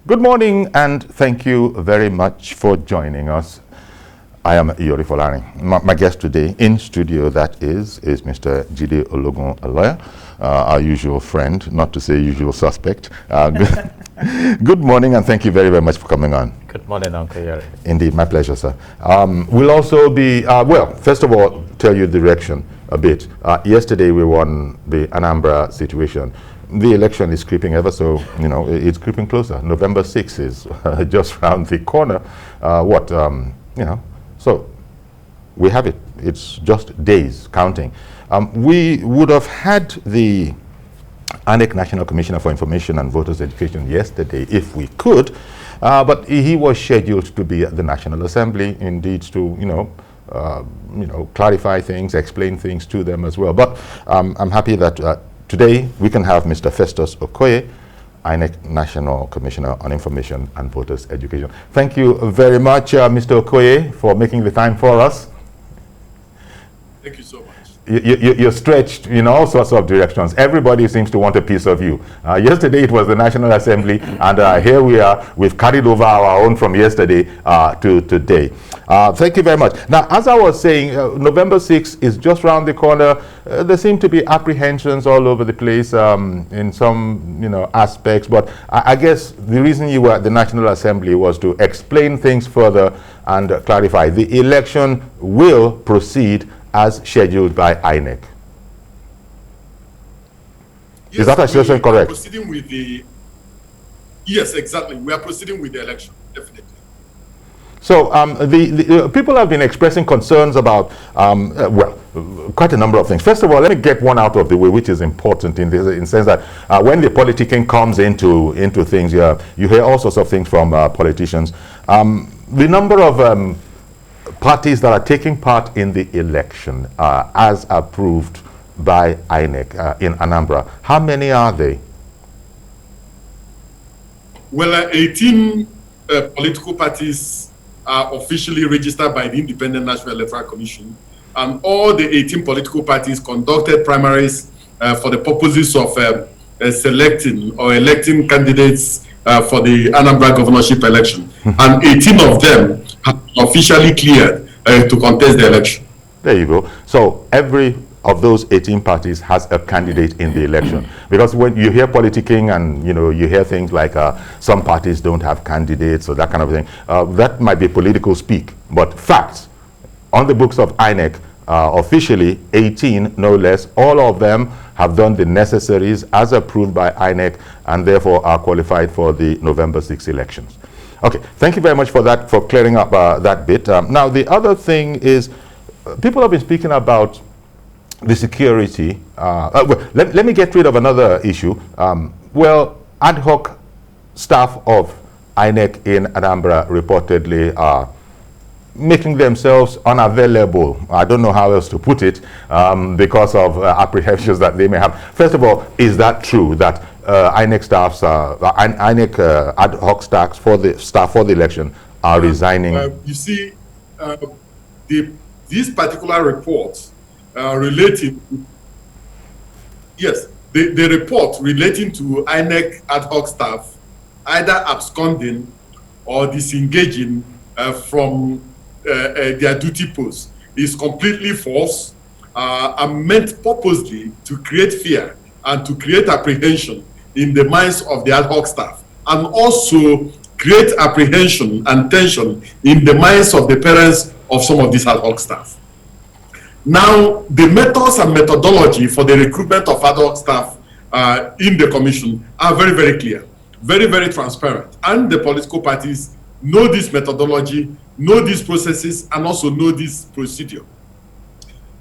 Good morning and thank you very much for joining us. I am Iyori Folani. My guest today in studio, that is Mr. Jide Ologun, a lawyer, our usual friend, not to say usual suspect. Good morning and thank you very, very much for coming on. Good morning, Uncle Iyori. Indeed, my pleasure, sir. We'll also be, well, first of all, tell you the direction a bit. Yesterday we won the Anambra situation. The election is creeping ever so, it's creeping closer. November 6th is just around the corner. So we have it. It's just days counting. We would have had the INEC National Commissioner for Information and Voters Education yesterday if we could, but he was scheduled to be at the National Assembly, indeed, to, clarify things, explain things to them as well. But I'm happy that today we can have Mr. Festus Okoye, INEC National Commissioner on Information and Voters Education. Thank you very much, Mr. Okoye, for making the time for us. Thank you so much. You're stretched in all sorts of directions. Everybody seems to want a piece of you. Yesterday it was the National Assembly, and here we are. We've carried over our own from yesterday to today. Thank you very much. Now, as I was saying, November 6th is just around the corner. There seem to be apprehensions all over the place in some, aspects. But I guess the reason you were at the National Assembly was to explain things further and clarify. The election will proceed as scheduled by INEC. Yes, is that assertion correct? Proceeding with yes, exactly. We are proceeding with the election, definitely. So the people have been expressing concerns about, quite a number of things. First of all, let me get one out of the way, which is important in the sense that when the politicking comes into things, you hear all sorts of things from politicians. The number of parties that are taking part in the election as approved by INEC in Anambra, how many are they? Well, 18 political parties are officially registered by the Independent National Electoral Commission, and all the 18 political parties conducted primaries for the purposes of selecting or electing candidates for the Anambra governorship election. And 18 of them have officially cleared to contest the election. There you go. So every of those 18 parties has a candidate in the election. Because when you hear politicking and you hear things like some parties don't have candidates or that kind of thing, that might be political speak. But facts, on the books of INEC, officially 18 no less, all of them have done the necessaries as approved by INEC and therefore are qualified for the November 6 elections. Okay, thank you very much for that, for clearing up that bit. Now, the other thing is, people have been speaking about the security. Let me get rid of another issue. Ad hoc staff of INEC in Anambra reportedly are making themselves unavailable. I don't know how else to put it, because of apprehensions that they may have. First of all, is that true that INEC staffs, INEC ad hoc staff for the election are resigning? You see, these particular reports relating, yes, the report relating to INEC ad hoc staff either absconding or disengaging from their duty posts is completely false and meant purposely to create fear and to create apprehension in the minds of the ad hoc staff, and also create apprehension and tension in the minds of the parents of some of these ad hoc staff. Now, the methods and methodology for the recruitment of ad hoc staff in the commission are very, very clear, very, very transparent, and the political parties know this methodology, know these processes, and also know this procedure.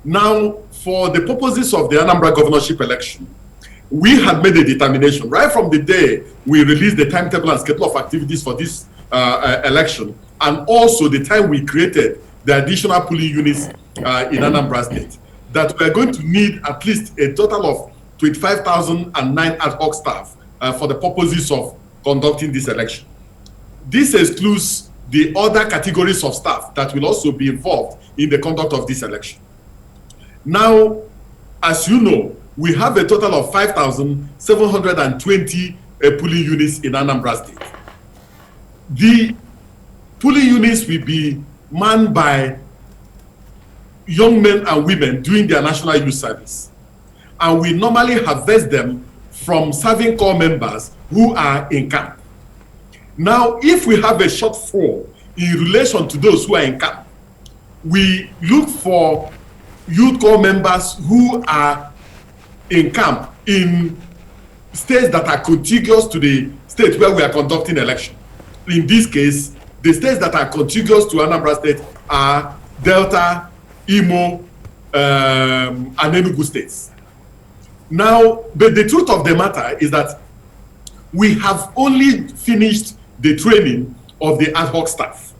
Now, for the purposes of the Anambra governorship election, we had made a determination right from the day we released the timetable and schedule of activities for this election, and also the time we created the additional polling units in Anambra State, that we're going to need at least a total of 25,009 ad hoc staff for the purposes of conducting this election. This excludes the other categories of staff that will also be involved in the conduct of this election. Now, as you know, we have a total of 5,720 polling units in Anambra State. the polling units will be manned by young men and women doing their national youth service. And we normally harvest them from serving corps members who are in camp. Now, if we have a shortfall in relation to those who are in camp, we look for youth corps members who are in camp in states that are contiguous to the state where we are conducting election. In this case, the states that are contiguous to Anambra State are Delta, Imo, and Enugu states. Now, but the truth of the matter is that we have only finished the training of the ad hoc staff,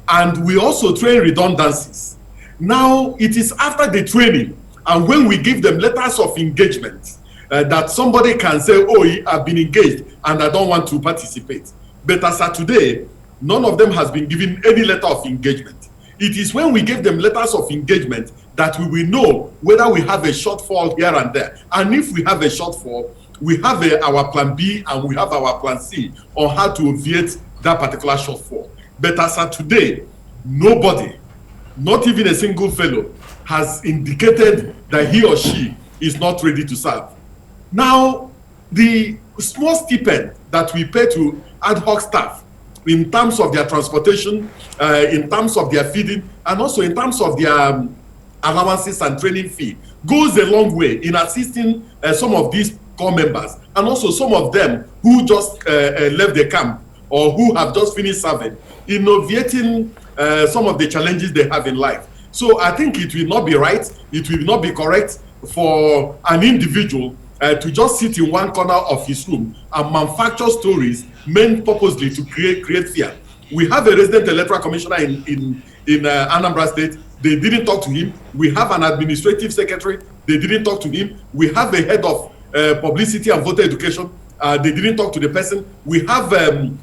and we also train redundancies. Now, it is after the training and when we give them letters of engagement that somebody can say, oh, I've been engaged and I don't want to participate. But as of today, none of them has been given any letter of engagement. It is when we give them letters of engagement that we will know whether we have a shortfall here and there. And if we have a shortfall, we have our plan B and we have our plan C on how to obviate that particular shortfall. But as of today, nobody, not even a single fellow, has indicated that he or she is not ready to serve. Now, the small stipend that we pay to ad hoc staff in terms of their transportation, in terms of their feeding, and also in terms of their allowances and training fee, goes a long way in assisting some of these corps members, and also some of them who just left the camp or who have just finished serving, in obviating some of the challenges they have in life. So I think it will not be right, it will not be correct for an individual to just sit in one corner of his room and manufacture stories meant purposely to create fear. We have a resident electoral commissioner in Anambra State. They didn't talk to him. We have an administrative secretary. They didn't talk to him. We have a head of publicity and voter education. They didn't talk to the person. We have an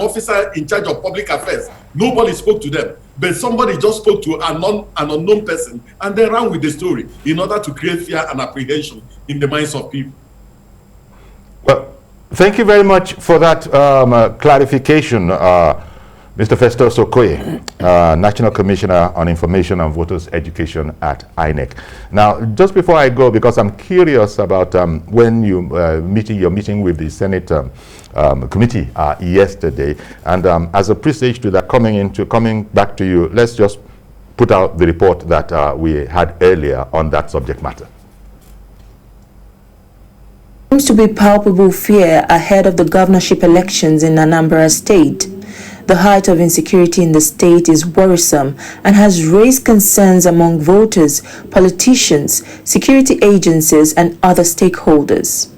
officer in charge of public affairs. Nobody spoke to them. But somebody just spoke to an unknown person and they ran with the story in order to create fear and apprehension in the minds of people. Well, thank you very much for that clarification, Mr. Festus Okoye, National Commissioner on Information and Voters Education at INEC. Now, just before I go, because I'm curious about when your meeting with the Senate committee yesterday, and as a presage to that, coming back to you, let's just put out the report that we had earlier on that subject matter. Seems to be palpable fear ahead of the governorship elections in Anambra State. The height of insecurity in the state is worrisome and has raised concerns among voters, politicians, security agencies, and other stakeholders.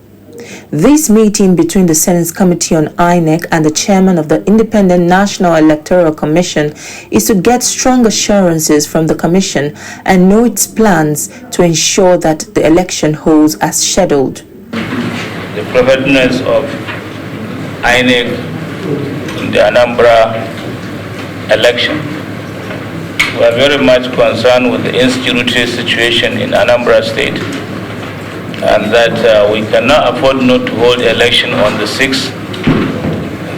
This meeting between the Senate's Committee on INEC and the chairman of the Independent National Electoral Commission is to get strong assurances from the commission and know its plans to ensure that the election holds as scheduled. The preparedness of INEC in the Anambra election. We are very much concerned with the insecurity situation in Anambra State, and that we cannot afford not to hold the election on the 6th.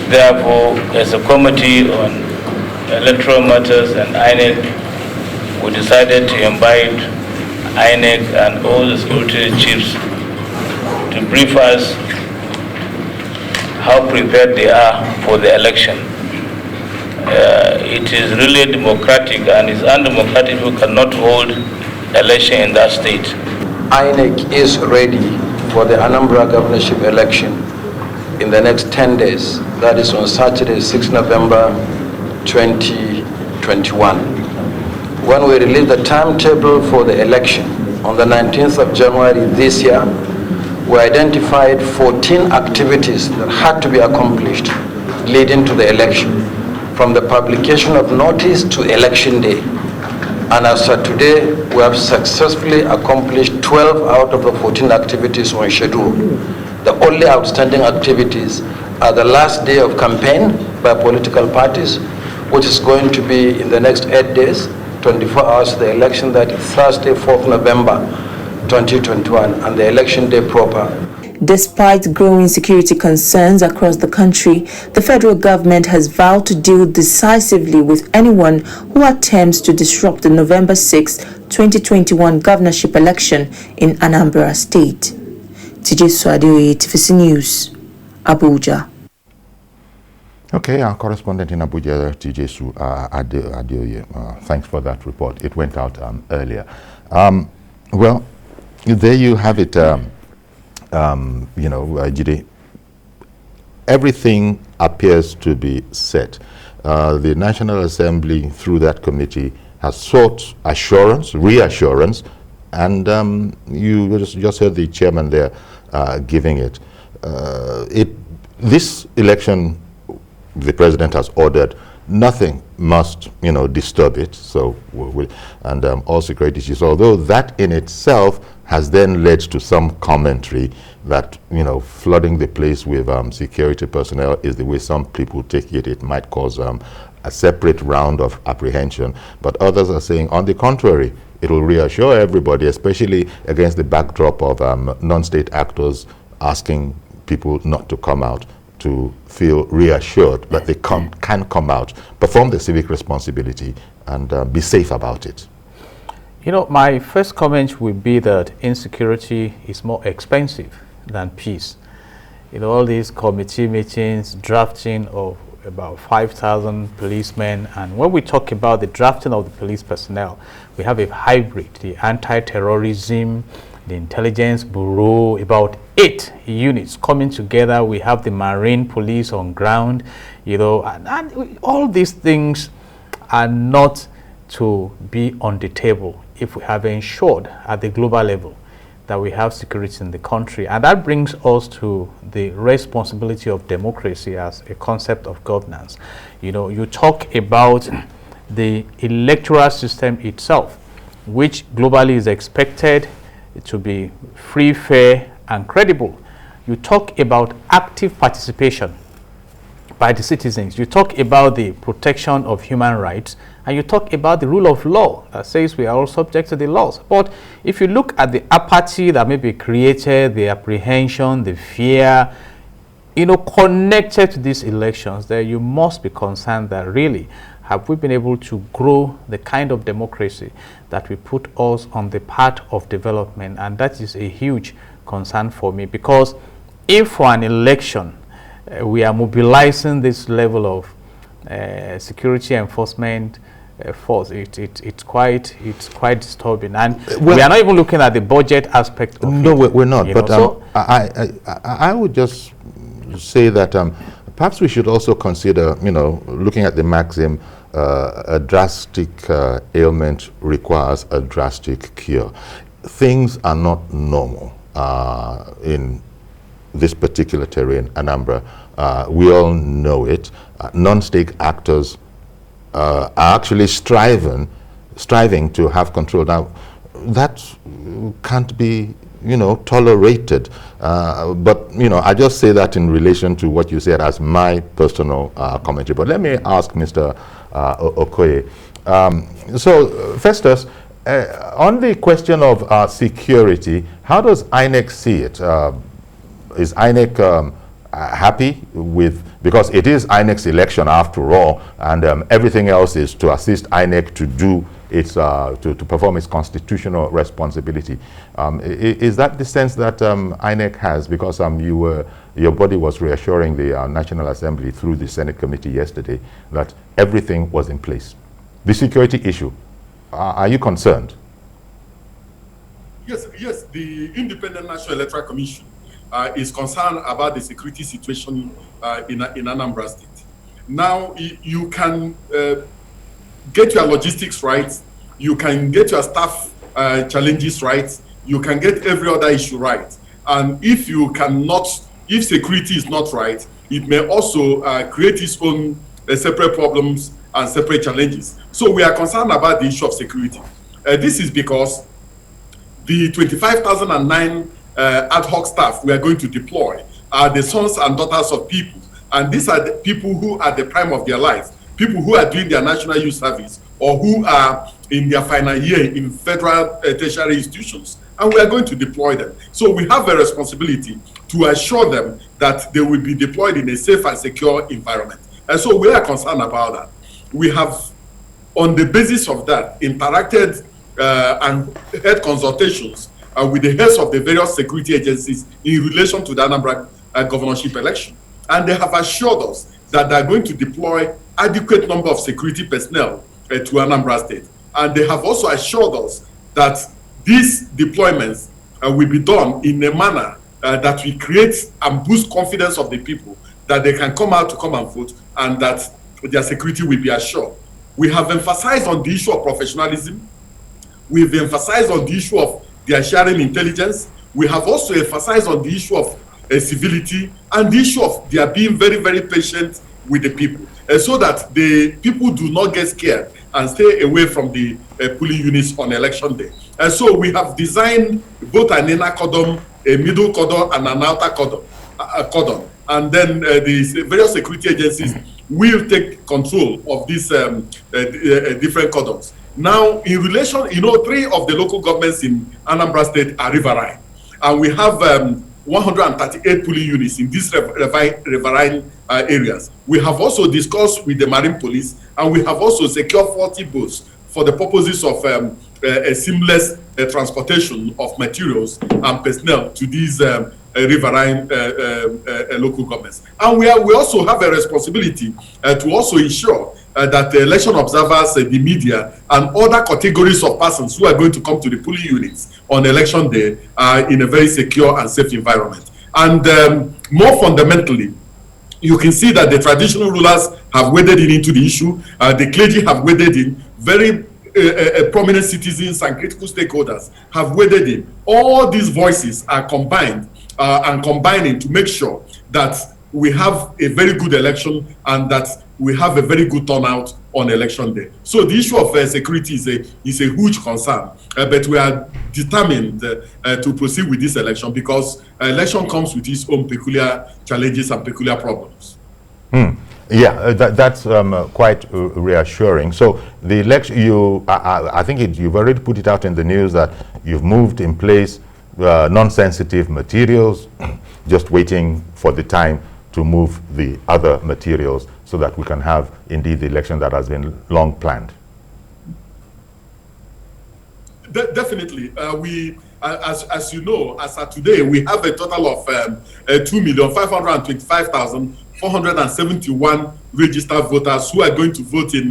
Therefore, as a committee on electoral matters and INEC, we decided to invite INEC and all the security chiefs to brief us how prepared they are for the election. It is really democratic, and it's undemocratic if we cannot hold election in that state. INEC is ready for the Anambra governorship election in the next 10 days. That is on Saturday, 6 November 2021. When we release the timetable for the election on the 19th of January this year, we identified 14 activities that had to be accomplished leading to the election, from the publication of notice to election day. And as of today, we have successfully accomplished 12 out of the 14 activities on schedule. The only outstanding activities are the last day of campaign by political parties, which is going to be in the next 8 days, 24 hours to the election, that is Thursday, 4th November 2021, and the election day proper. Despite growing security concerns across the country, the federal government has vowed to deal decisively with anyone who attempts to disrupt the November 6, 2021 governorship election in Anambra State. TJ Swadeoye, TVC News, Abuja. Okay, our correspondent in Abuja, TJ Adeoye, thanks for that report. It went out earlier. Well, there you have it, Jide. Everything appears to be set. The National Assembly, through that committee, has sought assurance, reassurance, and you just heard the chairman there giving it. This election, the president has ordered, nothing must, disturb it. So, all security issues. Although that in itself has then led to some commentary that, flooding the place with security personnel is the way some people take it. It might cause a separate round of apprehension. But others are saying, on the contrary, it will reassure everybody, especially against the backdrop of non-state actors asking people not to come out, to feel reassured that they can come out, perform the civic responsibility, and be safe about it. My first comment would be that insecurity is more expensive than peace. All these committee meetings, drafting of about 5,000 policemen, and when we talk about the drafting of the police personnel, we have a hybrid, the anti-terrorism, the intelligence bureau, about 8 units coming together. We have the marine police on ground, and all these things are not to be on the table if we have ensured at the global level that we have security in the country. And that brings us to the responsibility of democracy as a concept of governance. You talk about the electoral system itself, which globally is expected to be free, fair, and credible. You talk about active participation by the citizens. You talk about the protection of human rights, and you talk about the rule of law that says we are all subject to the laws. But if you look at the apathy that may be created, the apprehension, the fear, connected to these elections, then you must be concerned that really, have we been able to grow the kind of democracy that will put us on the path of development? And that is a huge concern for me, because if for an election we are mobilizing this level of security enforcement force, it's quite disturbing. And we are not even looking at the budget aspect of no, it. We're not. But I would just say that perhaps we should also consider, looking at the maxim, a drastic ailment requires a drastic cure. Things are not normal in this particular terrain, Anambra. We all know it. Non-state actors are actually striving to have control. Now, that can't be, tolerated. But, I just say that in relation to what you said as my personal commentary. But let me ask Mr. Okoye. So, Festus, on the question of security, how does INEC see it? Is INEC happy with, because it is INEC's election after all, and everything else is to assist INEC to do its to perform its constitutional responsibility. Is that the sense that INEC has? Because your body was reassuring the National Assembly through the Senate committee yesterday that everything was in place. The security issue, are you concerned? Yes. The Independent National Electoral Commission is concerned about the security situation in Anambra State. Now, you can get your logistics right, you can get your staff challenges right, you can get every other issue right. And if security is not right, it may also create its own separate problems and separate challenges. So we are concerned about the issue of security. This is because the 25,009 ad hoc staff we are going to deploy are the sons and daughters of people. And these are the people who are at the prime of their lives, people who are doing their national youth service or who are in their final year in federal tertiary institutions. and we are going to deploy them. So we have a responsibility to assure them that they will be deployed in a safe and secure environment. And so we are concerned about that. We have, on the basis of that, interacted and had consultations with the heads of the various security agencies in relation to the Anambra governorship election. And they have assured us that they are going to deploy adequate number of security personnel to Anambra State. And they have also assured us that these deployments will be done in a manner that will create and boost confidence of the people that they can come out to come and vote, and that their security will be assured. We have emphasized on the issue of professionalism. We've emphasized on the issue of their sharing intelligence. We have also emphasized on the issue of civility and the issue of their being very, very patient with the people, so that the people do not get scared and stay away from the polling units on election day. And so we have designed both an inner cordon, a middle cordon, and an outer cordon. And then the various security agencies will take control of these different cordons. Now, in relation, 3 of the local governments in Anambra State are riverine, and we have 138 polling units in these riverine areas. We have also discussed with the Marine Police, and we have also secured 40 boats for the purposes of a seamless transportation of materials and personnel to these riverine local governments. And we also have a responsibility to also ensure that the election observers, the media, and other categories of persons who are going to come to the polling units on election day are in a very secure and safe environment. And more fundamentally, you can see that the traditional rulers have waded into the issue. The clergy have waded in. Very prominent citizens and critical stakeholders have waded in. All these voices are combined and combining to make sure that we have a very good election and that we have a very good turnout on election day. So the issue of security is a huge concern, but we are determined to proceed with this election because election comes with its own peculiar challenges and peculiar problems. Yeah, that's quite reassuring. So the election, I think you've already put it out in the news that you've moved in place non-sensitive materials, just waiting for the time to move the other materials so that we can have indeed the election that has been long planned. Definitely. We, as you know, as of today, we have a total of 2,525,471 registered voters who are going to vote in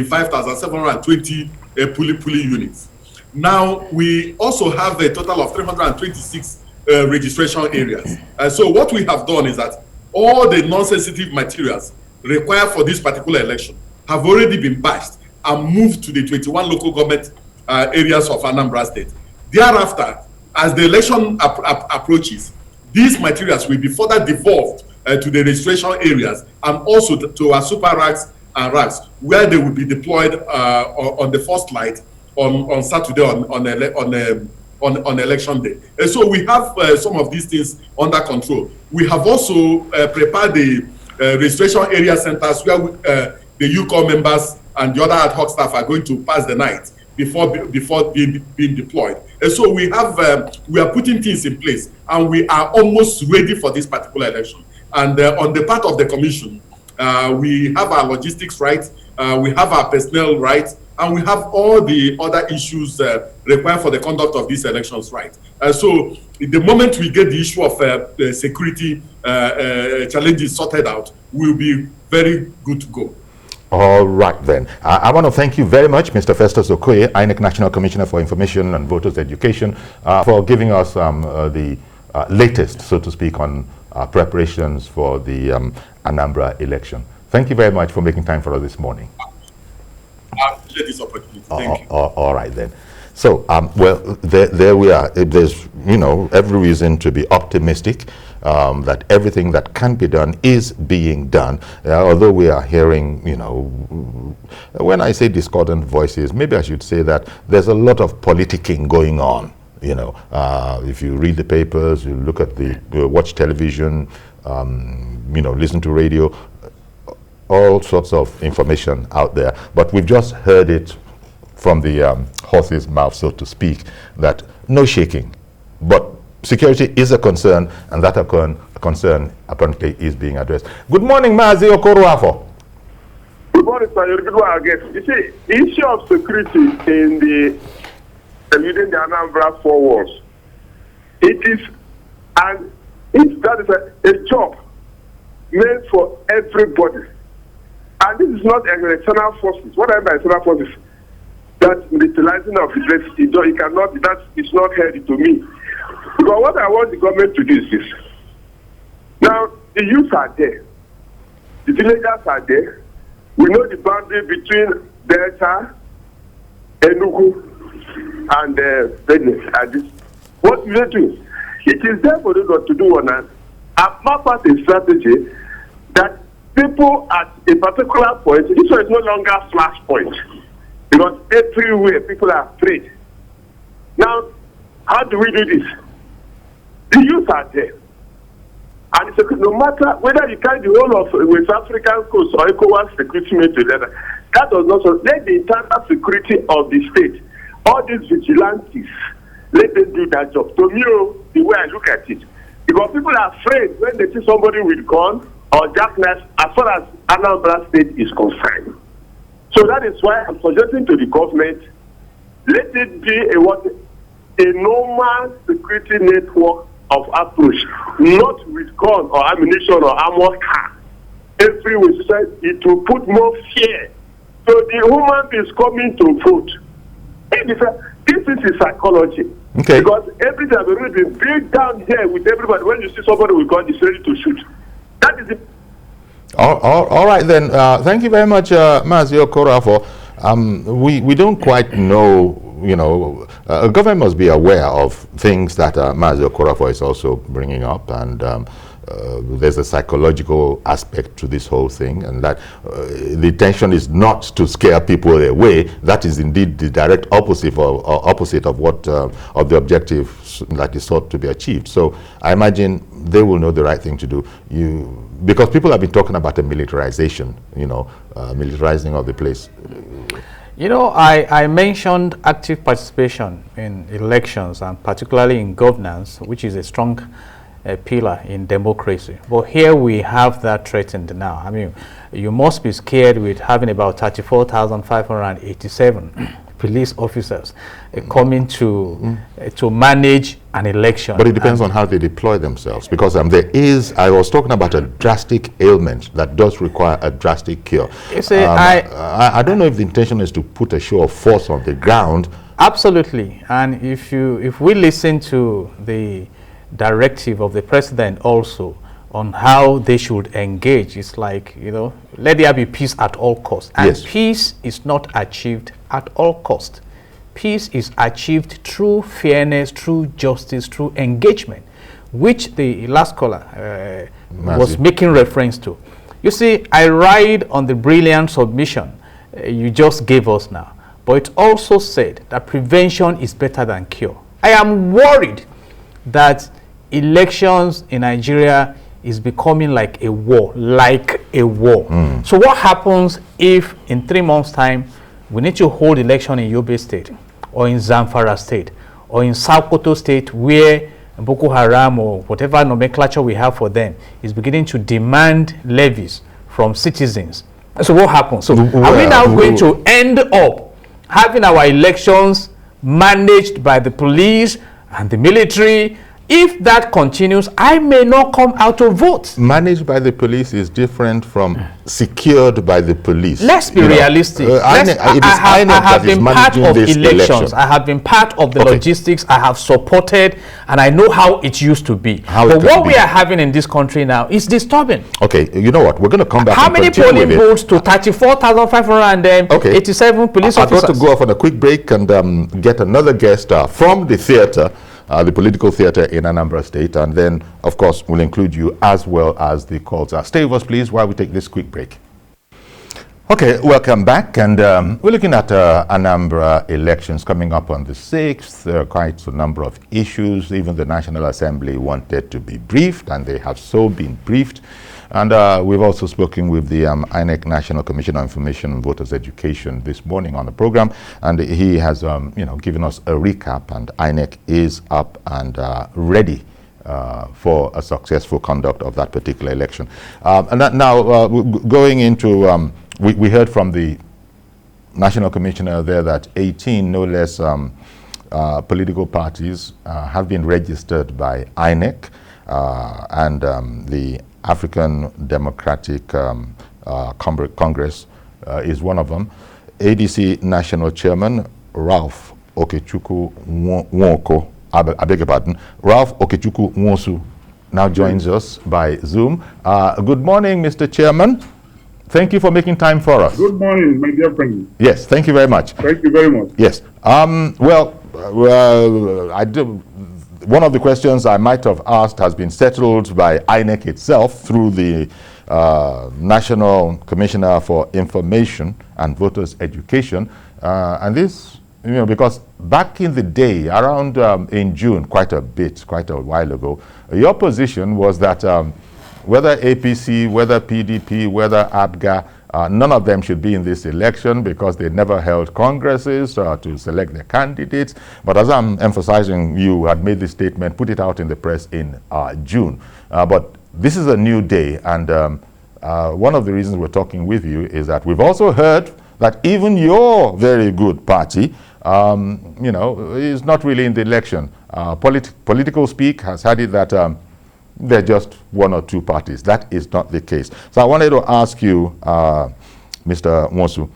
5,720 polling units. Now, we also have a total of 326 registration areas. So what we have done is that all the non-sensitive materials required for this particular election have already been batched and moved to the 21 local government areas of Anambra State. Thereafter, as the election approaches, these materials will be further devolved to the registration areas and also to our super racks and racks, where they will be deployed on the first light on Saturday on election day. And so we have some of these things under control. We have also prepared the registration area centers where the UCOR members and the other ad hoc staff are going to pass the night before being deployed. And so we are putting things in place, and we are almost ready for this particular election. And on the part of the commission, we have our logistics right, we have our personnel right, and we have all the other issues required for the conduct of these elections right. So the moment we get the issue of security challenges sorted out, we'll be very good to go. All right, then. I want to thank you very much, Mr. Festus Okoye, INEC National Commissioner for Information and Voters Education, for giving us the latest, so to speak, on preparations for the Anambra election. Thank you very much for making time for us this morning. I appreciate this opportunity. Thank you. All right, then. So, well, there we are. There's, every reason to be optimistic that everything that can be done is being done. Although we are hearing, when I say discordant voices, maybe I should say that there's a lot of politicking going on. If you read the papers, you look at watch television, listen to radio, all sorts of information out there. But we've just heard it from the horse's mouth, so to speak, that no shaking. But security is a concern, and that concern apparently is being addressed. Good morning, Mazi Okoroafo. Good morning, sir. Good morning, again. You see, the issue of security within the Anambra 4 walls, it is a job meant for everybody. And this is not external forces. What I mean by external forces, that utilizing of it is not healthy to me. But what I want the government to do is this. Now, the youth are there. The villagers are there. We know the boundary between Delta, Enugu, and Benin. What do they do? It is there for them to do one. And map out a strategy that people at a particular point, this one is no longer a flashpoint, because everywhere people are afraid. Now, how do we do this? The youth are there. And it's no matter whether you carry the whole of West African coast or ECOWAS security together, that does not let the internal security of the state, all these vigilantes, let them do that job. To me, the way I look at it, because people are afraid when they see somebody with gun or jackknife as far as Anambra State is concerned. So that is why I'm suggesting to the government, let it be a normal security network of approach, not with gun or ammunition or armored car. Everywhere, it will put more fear. So the human beings coming to vote. This is psychology. Okay. Because everything has already been built down here with everybody. When you see somebody with gun, he's ready to shoot. That is it. All right then. Thank you very much, Mazi Okoroafo. We don't quite know. A government must be aware of things that Mazi Okoroafo is also bringing up, and there's a psychological aspect to this whole thing, and that the intention is not to scare people away. That is indeed the direct opposite of what of the objective that is sought to be achieved. So I imagine they will know the right thing to do. Because people have been talking about a militarization, militarizing of the place. I mentioned active participation in elections, and particularly in governance, which is a strong pillar in democracy. But here we have that threatened now. I mean, you must be scared with having about 34,587 police officers coming to manage an election. But it depends on how they deploy themselves, because I was talking about a drastic ailment that does require a drastic cure. You see, I don't know if the intention is to put a show of force on the ground. Absolutely. And if we listen to the directive of the president also on how they should engage, it's like, let there be peace at all costs. And yes. Peace is not achieved at all costs. Peace is achieved through fairness, through justice, through engagement, which the last caller was making reference to. You see, I ride on the brilliant submission you just gave us now, but it also said that prevention is better than cure. I am worried that elections in Nigeria is becoming like a war, So what happens if in 3 months' time we need to hold election in Yobe State, or in Zamfara State, or in Sokoto State, where Boko Haram or whatever nomenclature we have for them is beginning to demand levies from citizens? So what happens? So are we now going to end up having our elections managed by the police and the military? If that continues, I may not come out to vote. Managed by the police is different from secured by the police. Let's be realistic. I have been part of elections. I have been part of the logistics. I have supported, and I know how it used to be. But what we are having in this country now is disturbing. Okay, you know what? We're going to come back. How many polling booths to 34,587 police officers? I've got to go off on a quick break and get another guest from the theater. The political theater in Anambra State, and then, of course, we'll include you as well as the calls. Stay with us, please, while we take this quick break. Okay, welcome back, and we're looking at Anambra elections coming up on the 6th. There are quite a number of issues. Even the National Assembly wanted to be briefed, and they have so been briefed. And we've also spoken with the INEC National Commission on Information and Voters Education this morning on the program, and he has given us a recap, and INEC is up and ready for a successful conduct of that particular election. And that now going into, we heard from the National Commissioner there that 18 no less political parties have been registered by INEC, and the African Democratic Congress is one of them. ADC National Chairman Ralph Okechukwu Nwoko, I beg your pardon, Ralph Okechukwu Nwosu now joins us by Zoom. Good morning, Mr. Chairman. Thank you for making time for us. Good morning, my dear friend. Yes, thank you very much. Thank you very much. Yes. One of the questions I might have asked has been settled by INEC itself through the National Commissioner for Information and Voters Education. And this, because back in the day, around in June, quite a while ago, your position was that whether APC, whether PDP, whether APGA, none of them should be in this election because they never held congresses to select their candidates. But as I'm emphasizing, you had made this statement, put it out in the press in June. But this is a new day, and one of the reasons we're talking with you is that we've also heard that even your very good party, is not really in the election. Political Speak has had it that they're just one or two parties. That is not the case. So I wanted to ask you, Mr. Nwosu,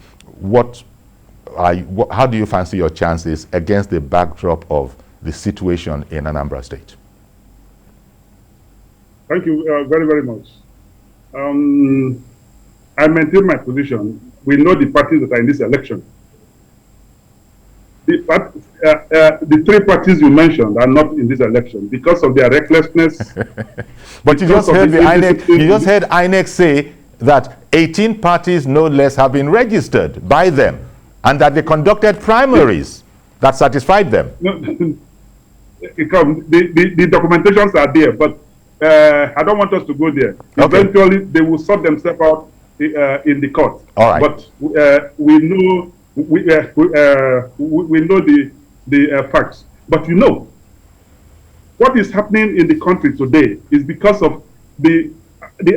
how do you fancy your chances against the backdrop of the situation in Anambra State? Thank you very, very much. I maintain my position. We know the parties that are in this election. The three parties you mentioned are not in this election because of their recklessness. But you just heard INEC say that 18 parties no less have been registered by them, and that they conducted primaries that satisfied them. No, the documentations are there, but I don't want us to go there. Okay. Eventually, they will sort themselves out in the court. All right. But we know. We know the facts, but what is happening in the country today is because of the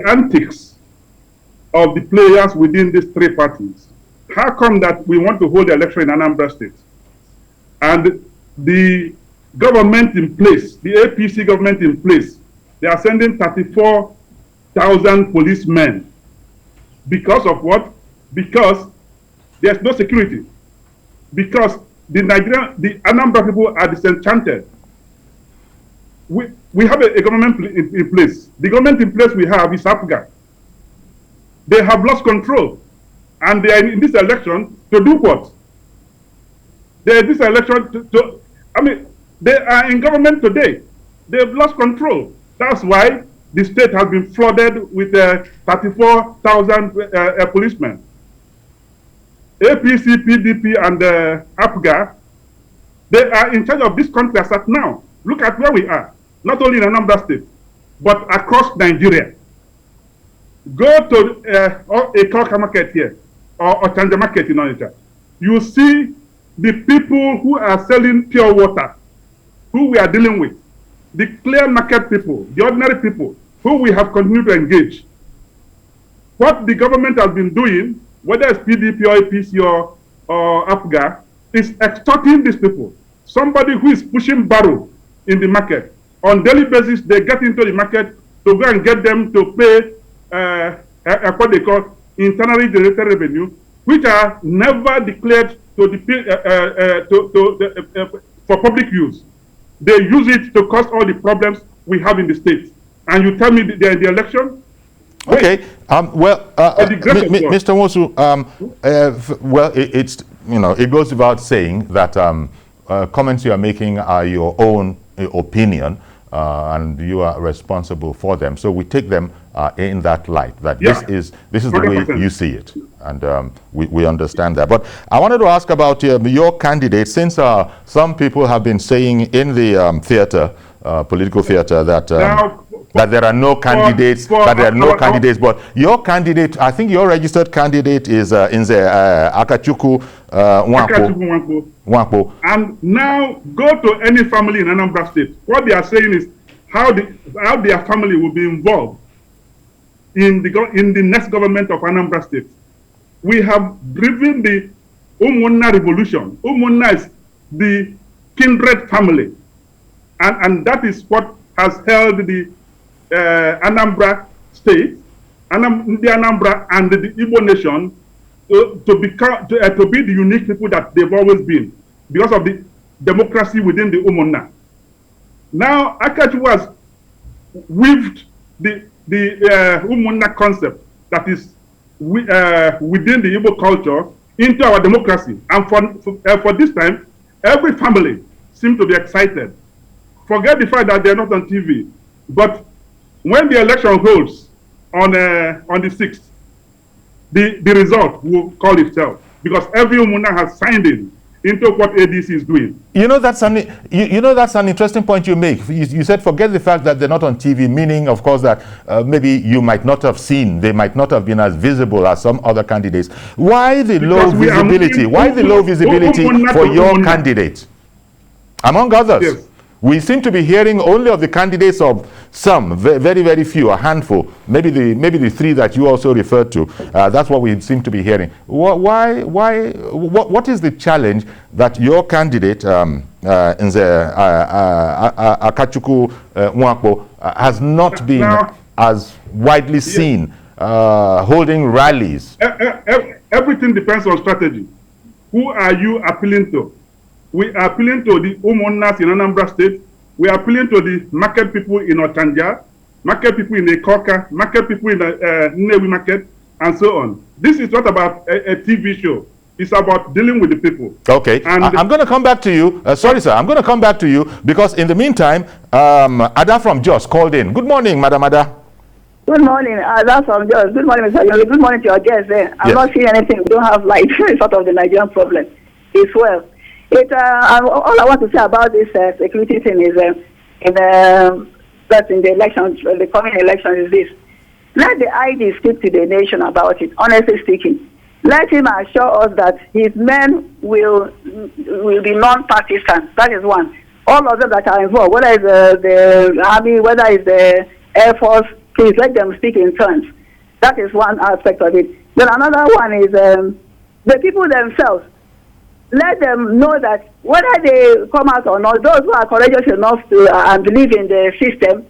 antics of the players within these three parties. How come that we want to hold the election in Anambra State, and the government in place, the APC government in place, they are sending 34,000 policemen because of what? Because there's no security, because the Anambra people are disenchanted. We have a government in place. The government in place we have is APGA. They have lost control, and they are in this election to do what? They are in this election they are in government today. They've lost control. That's why the state has been flooded with 34,000 policemen. APC, PDP, and APGA, they are in charge of this country as at now. Look at where we are, not only in Anambra State, but across Nigeria. Go to a Kalka market here, or Chanja market in Onitsha. You see the people who are selling pure water, who we are dealing with, the clear market people, the ordinary people, who we have continued to engage. What the government has been doing, whether it's PDP or APC or APGA, is extorting these people. Somebody who is pushing barrel in the market. On daily basis, they get into the market to go and get them to pay what they call internally generated revenue, which are never declared to the for public use. They use it to cause all the problems we have in the state. And you tell me they're in the election? Okay. Mr. Nwosu, it goes without saying that comments you are making are your own opinion, and you are responsible for them. So we take them in that light. That this is the 100%. Way you see it, and we understand that. But I wanted to ask about your candidate, since some people have been saying in the theater, political theater, that. that there are no candidates, but your candidate, I think your registered candidate is Akachukwu Nwankpo. And now go to any family in Anambra State. What they are saying is how their family will be involved in the next government of Anambra State. We have driven the Umunna revolution. Umunna is the kindred family. And that is what has held the Anambra State, the Anambra and the Igbo nation to be the unique people that they've always been because of the democracy within the Umunna. Now, Akachukwu has weaved the Umunna concept that is within the Igbo culture into our democracy. And for this time, every family seems to be excited. Forget the fact that they're not on TV. But when the election holds on the 6th, the result will call itself because every Umunna has signed in into what ADC is doing. You know, that's an interesting point you make. You said forget the fact that they're not on TV, meaning, of course, that maybe you might not have seen, they might not have been as visible as some other candidates. Why the low visibility? Why the low visibility for your candidate? Among others. Yes. We seem to be hearing only of the candidates of some, very, very few, a handful, maybe the three that you also referred to. That's what we seem to be hearing. What is the challenge that your candidate, Akachukwu Nwankpo, has not been as widely seen, holding rallies? Everything depends on strategy. Who are you appealing to? We are appealing to the Umunnas in Anambra State. We are appealing to the market people in Otanja, market people in Ekoka, market people in Nnewi market, and so on. This is not about a TV show. It's about dealing with the people. Okay. And I'm going to come back to you. Sorry, sir. I'm going to come back to you because in the meantime, Ada from Jos called in. Good morning, Madam Ada. Good morning, Ada from Jos. Good morning, Mr. Young. Good morning to your guests there. I'm not seeing anything. We don't have light. It's sort of the Nigerian problem. It's well. All I want to say about this security thing is that in the elections, the coming elections is this. Let the ID speak to the nation about it, honestly speaking. Let him assure us that his men will be non-partisan. That is one. All of them that are involved, whether it's the army, whether it's the Air Force, please let them speak in turns. That is one aspect of it. Then another one is the people themselves. Let them know that whether they come out or not, those who are courageous enough to and believe in the system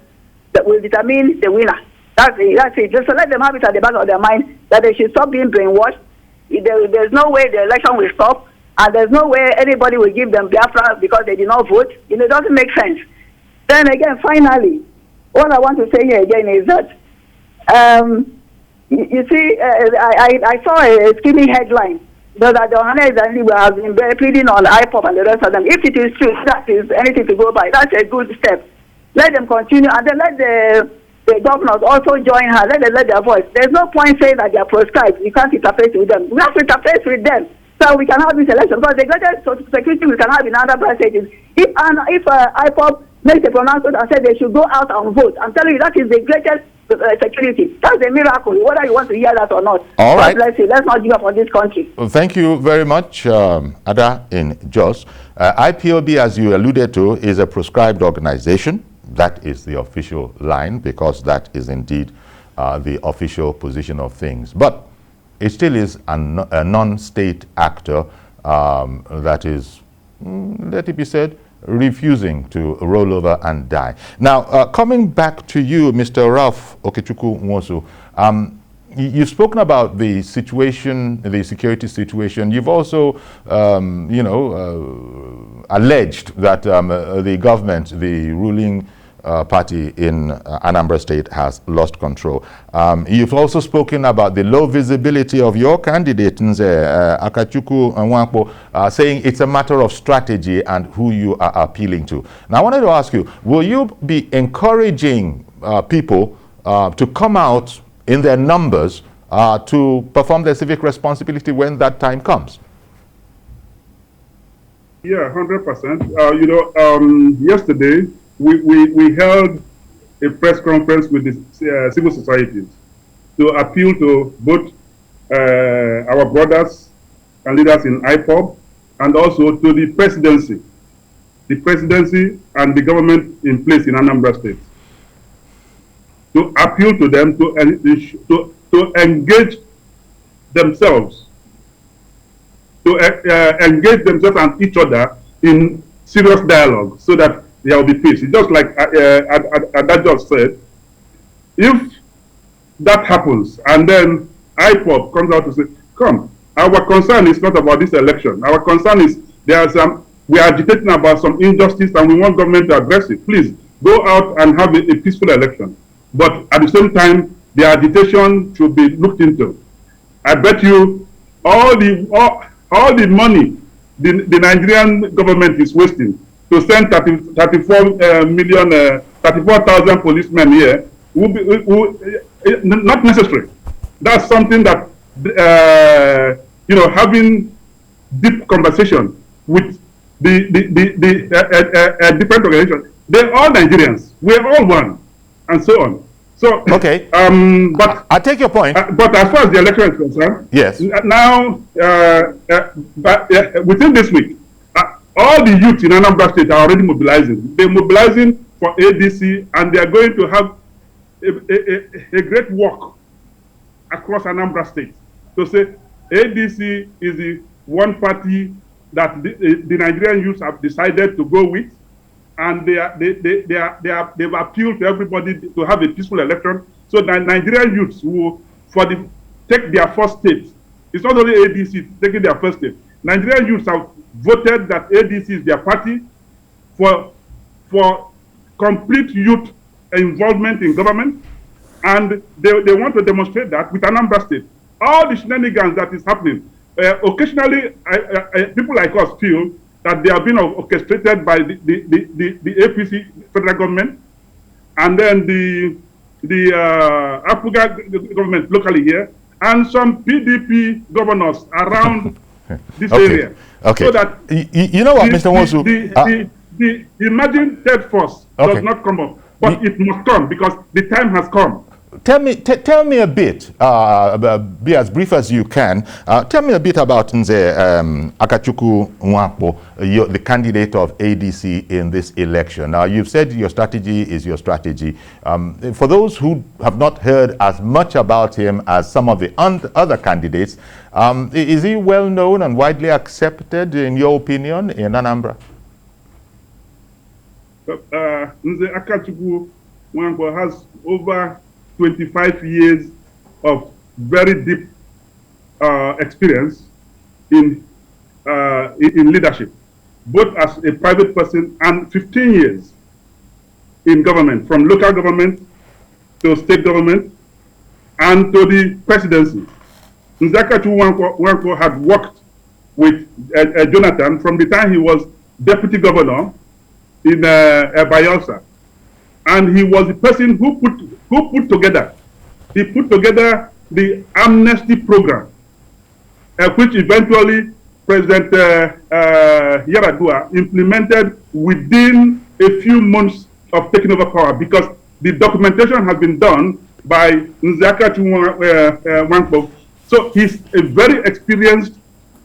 that will determine the winner. That's it. Just let them have it at the back of their mind that they should stop being brainwashed. There's no way the election will stop, and there's no way anybody will give them Biafra because they did not vote. It doesn't make sense. Then again, finally, what I want to say here again is that you see, I saw a skinny headline. That the Ohanaeze has been pleading on IPOP and the rest of them. If it is true, that is anything to go by. That's a good step. Let them continue, and then let the governors also join her. Let them let their voice. There's no point saying that they are proscribed. You can't interface with them. We have to interface with them so we can have this election. Because the greatest security we can have in other states is if IPOP makes a pronouncement and says they should go out and vote. I'm telling you, that is the greatest security. That's a miracle, whether you want to hear that or not. All right. Let's not give up on this country. Well, thank you very much, Ada in Jos. IPOB, as you alluded to, is a proscribed organization. That is the official line because that is indeed the official position of things. But it still is a non-state actor that is, let it be said, refusing to roll over and die. Now, coming back to you, Mr. Ralph Okechukwu Nwosu, you've spoken about the situation, the security situation. You've also, alleged that the government, the ruling party in Anambra State has lost control. You've also spoken about the low visibility of your candidate, Akachukwu Nwankpo, saying it's a matter of strategy and who you are appealing to. Now, I wanted to ask you, will you be encouraging people to come out in their numbers to perform their civic responsibility when that time comes? Yeah, 100%. Yesterday, we held a press conference with the civil societies to appeal to both our brothers and leaders in IPOB and also to the presidency and the government in place in Anambra State, to appeal to them to engage themselves, and each other in serious dialogue so that there will be peace. It's just like that just said, if that happens and then IPOB comes out to say, come, our concern is not about this election. Our concern is we are agitating about some injustice and we want government to address it. Please go out and have a peaceful election. But at the same time, the agitation should be looked into. I bet you all the money the Nigerian government is wasting to send 34,000 policemen here not necessary. That's something that having deep conversation with the different organizations. They're all Nigerians. We're all one, and so on. So okay, but I take your point. But as far as the election is concerned, yes. Now, within this week, all the youth in Anambra State are already mobilizing. They're mobilizing for ADC, and they are going to have a great walk across Anambra State to say ADC is the one party that the Nigerian youths have decided to go with, and they've appealed to everybody to have a peaceful election. So the Nigerian youths will take their first step. It's not only ADC taking their first step. Nigerian youths have voted that ADC is their party for complete youth involvement in government, and they want to demonstrate that with Anambra State. All the shenanigans that is happening, occasionally people like us feel that they are being orchestrated by the APC federal government, and then the Apuga government locally here, and some PDP governors around this area. Okay. So that you know what, Mr. Nwosu? The imagined third force does not come up, but it must come because the time has come. Tell me a bit, be as brief as you can. Tell me a bit about Nze Akachukwu Nwankwo, the candidate of ADC in this election. Now, you've said your strategy is your strategy. For those who have not heard as much about him as some of the other candidates, is he well known and widely accepted, in your opinion, in Anambra? Nze Akachukwu Nwankwo has over 25 years of very deep experience in leadership, both as a private person and 15 years in government, from local government to state government and to the presidency. Nze Akachukwu Nwankwo had worked with Jonathan from the time he was deputy governor in Bayelsa. And he was the person who put together the amnesty program, which eventually President Yar'Adua implemented within a few months of taking over power, because the documentation has been done by Nze Akachukwu Nwankwo. So he's a very experienced,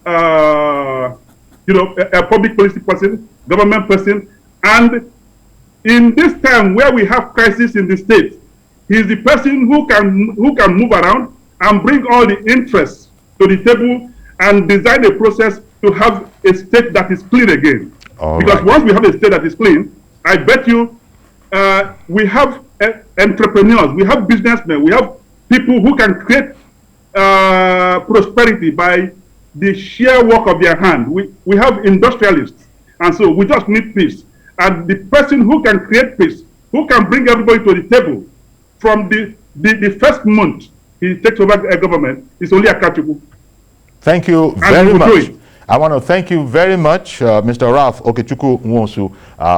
a public policy person, government person, and in this time where we have crisis in the state, he's the person who can move around and bring all the interests to the table and design a process to have a state that is clean again. Because once we have a state that is clean, I bet you we have entrepreneurs, we have businessmen, we have people who can create prosperity by the sheer work of their hand. We have industrialists, and so we just need peace. And the person who can create peace, who can bring everybody to the table from the first month he takes over the government, is only Akachukwu. Thank you very much. I want to thank you very much, Mr. Ralph Okechukwu Nwosu,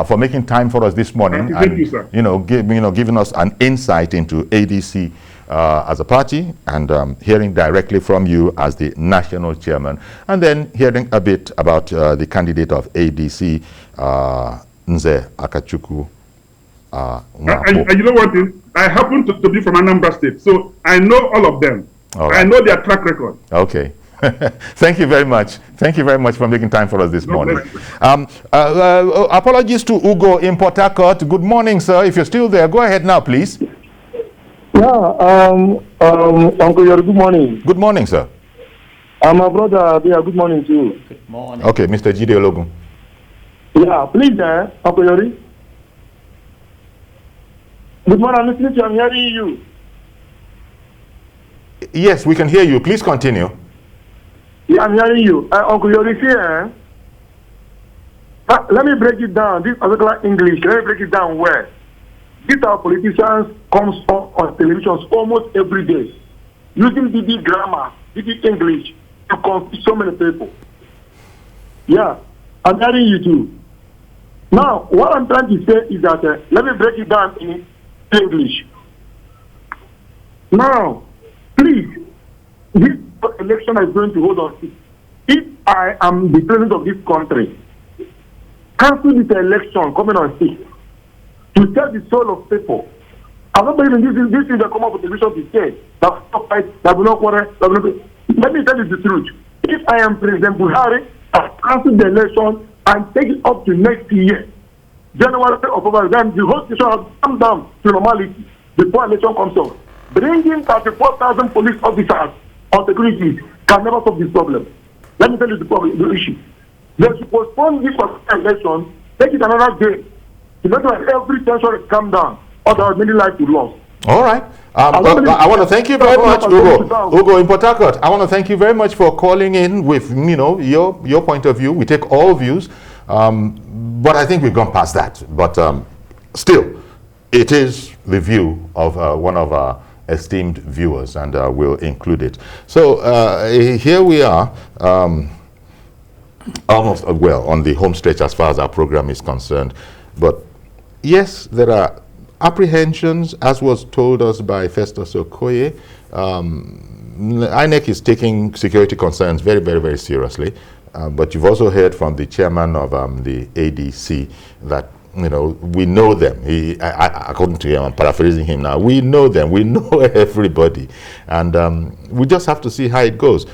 for making time for us this morning. Thank you, sir. Giving us an insight into ADC as a party, and hearing directly from you as the national chairman, and then hearing a bit about the candidate of ADC, Nze Akachukwu And you know what? I happen to be from Anambra State, so I know all of them. All right. I know their track record. Okay. Thank you very much. Thank you very much for making time for us this morning. Apologies to Ugo in Port Harcourt. Good morning, sir. If you're still there, go ahead now, please. Yeah, Uncle Yori, good morning. Good morning, sir. My brother, yeah, good morning to you. Good morning. Okay, Mr. Jide Ologun. Yeah, please, Uncle Yori. Good morning, I'm listening to you, I'm hearing you. Yes, we can hear you. Please continue. Yeah, I'm hearing you. Uncle Yori, here. Let me break it down. This particular English, let me break it down where. These our politicians comes up on television almost every day, using DD grammar, DD English to confuse so many people. Yeah, I'm hearing you too. Now, what I'm trying to say is that, let me break it down in English. Now, please, this election is going to hold on. If I am the president of this country, cancel this election coming on 6th to save the soul of people. I'm not believing this is the come up with the vision to say that will not quarrel. Let me tell you the truth. If I am President Buhari, I cancel the election and take it up to next year, January or February, then the whole situation has come down to normality before election comes up. Bringing 34,000 police officers on security can never solve this problem. Let me tell you the issue. They should postpone this election, take it another day, to make sure every tension is calm down, otherwise many lives will lost. All right. I want to thank you very much, Ugo in Port Harcourt. I want to thank you very much for calling in with your point of view. We take all views, but I think we've gone past that. But still, it is the view of one of our esteemed viewers, and we'll include it. So here we are, almost on the home stretch as far as our program is concerned. But yes, there are apprehensions, as was told us by Festus Okoye. INEC is taking security concerns very, very, very seriously. But you've also heard from the chairman of the ADC that, we know them. According to him, I'm paraphrasing him now, we know them, we know everybody. And we just have to see how it goes.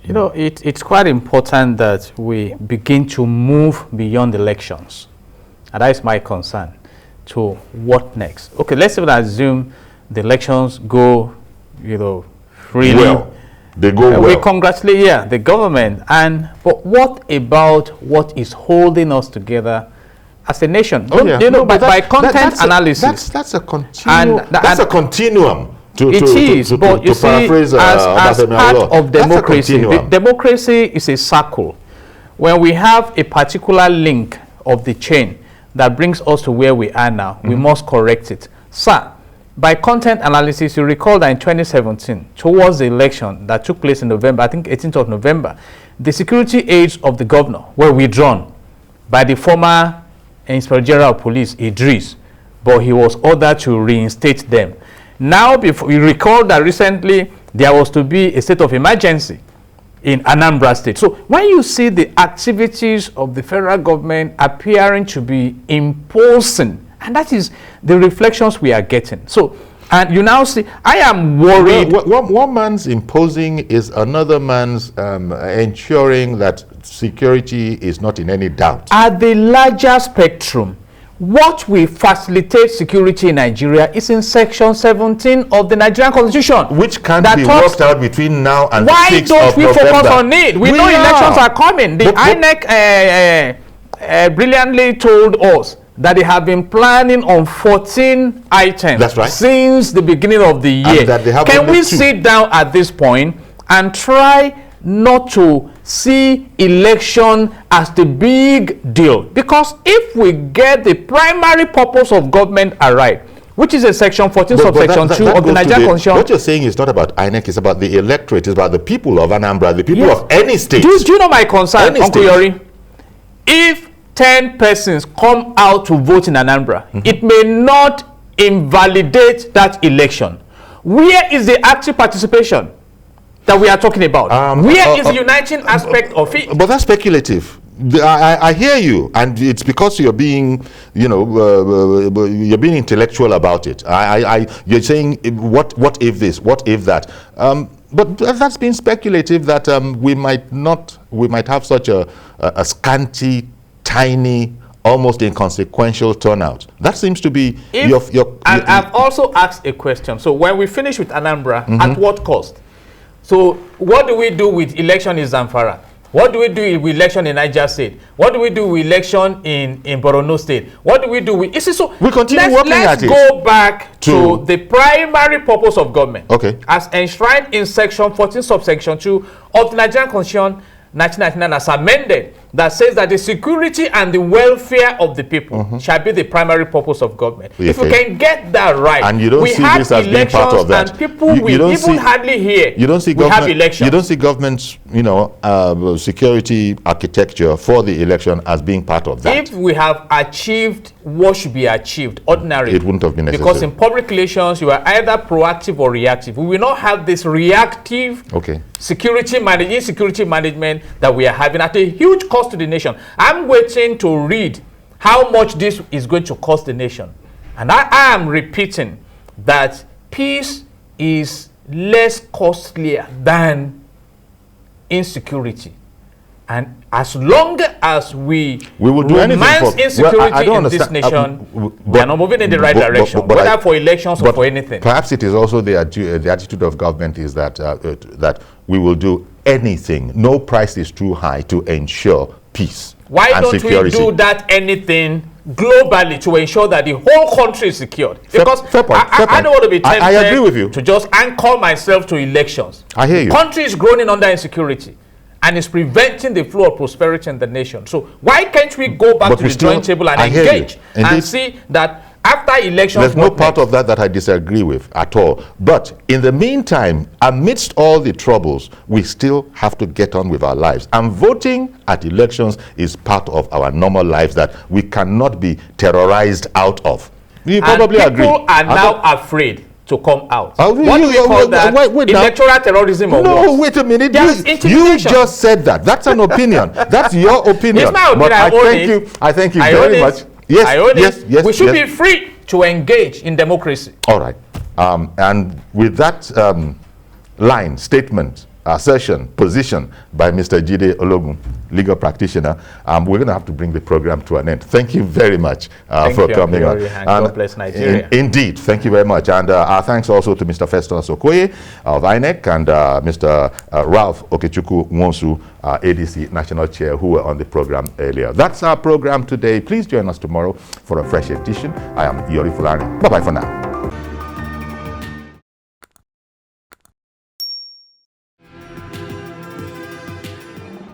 It's quite important that we begin to move beyond elections. And that is my concern, to what next. Okay, let's even assume the elections go, freely. Well, they go well. We congratulate, the government. But what about what is holding us together as a nation? By content analysis. That's a continuum. That's a continuum. But you see, as part of democracy, democracy is a circle. When we have a particular link of the chain that brings us to where we are now, we must correct it. Sir, by content analysis, you recall that in 2017, towards the election that took place in November, I think 18th of November, the security aids of the governor were withdrawn by the former Inspector General of Police, Idris, but he was ordered to reinstate them. Now, you recall that recently there was to be a state of emergency in Anambra State. So when you see the activities of the federal government appearing to be imposing, and that is the reflections we are getting. So, and you now see, I am worried. One man's imposing is another man's ensuring that security is not in any doubt. At the larger spectrum, what will facilitate security in Nigeria is in Section 17 of the Nigerian Constitution, which can be worked out between now and the 6th of November. Why don't we focus on it? We know elections are coming. The INEC brilliantly told us that they have been planning on 14 items. That's right. Since the beginning of the year. Can we sit down at this point and try not to see election as the big deal? Because if we get the primary purpose of government right, which is a section 14 subsection 2 of the Nigerian Constitution. What you're saying is not about INEC, it's about the electorate, it's about the people of Anambra, the people of any state. Do you know my concern, Uncle Yori? If 10 persons come out to vote in Anambra, it may not invalidate that election. Where is the active participation that we are talking about? Where is the uniting aspect of it? But that's speculative. I hear you, and it's because you're being, you're being intellectual about it. You're saying, what if this, what if that? But that's been speculative that we might have such a scanty, tiny, almost inconsequential turnout. That seems to be I've also asked a question. So when we finish with Anambra, at what cost? So what do we do with election in Zamfara? What do we do with election in Niger State? What do we do with election in Borno State? What do we do with... So we continue working at it. Let's go back to the primary purpose of government. Okay. As enshrined in section 14 subsection 2 of the Nigerian Constitution 1999 as amended, that says that the security and the welfare of the people shall be the primary purpose of government. Okay. If we can get that right, and you don't see this as being part of that. And people will even hardly hear. You don't see we have elections. You don't see government's, security architecture for the election as being part of that. If we have achieved what should be achieved ordinarily, it wouldn't have been necessary. Because in public relations, you are either proactive or reactive. We will not have this reactive insecurity management that we are having at a huge cost to the nation. I'm waiting to read how much this is going to cost the nation. And I am repeating that peace is less costlier than insecurity. And as long as we will do anything for insecurity in this nation, we are not moving in the right direction, whether for elections or for anything. Perhaps it is also the attitude of government is that that we will do anything. No price is too high to ensure peace. Why and don't security. we do that anything globally to ensure that the whole country is secured? Because fair point. I don't want to be tempted I agree with you. to just anchor myself to elections. I hear you. The country is groaning under insecurity and is preventing the flow of prosperity in the nation. So why can't we go back to the drawing table and engage and see that after elections... There's no part of that I disagree with at all. But in the meantime, amidst all the troubles, we still have to get on with our lives. And voting at elections is part of our normal lives that we cannot be terrorized out of. You probably agree. People are now afraid to come out. What do we call that? Electoral terrorism or No, what? wait a minute. You just said that. That's an opinion. That's your opinion. It's my opinion. But I thank you very much. Yes, we should be free to engage in democracy. All right. And with that line, statement, assertion, position by Mr. Jide Ologun, legal practitioner, we're going to have to bring the program to an end. Thank you very much for coming on. God bless Nigeria. Indeed, thank you very much. And our thanks also to Mr. Festus Okoye of INEC and Mr. Ralph Okechukwu Nwosu, ADC National Chair, who were on the program earlier. That's our program today. Please join us tomorrow for a fresh edition. I am Yori Fulani. Bye-bye for now.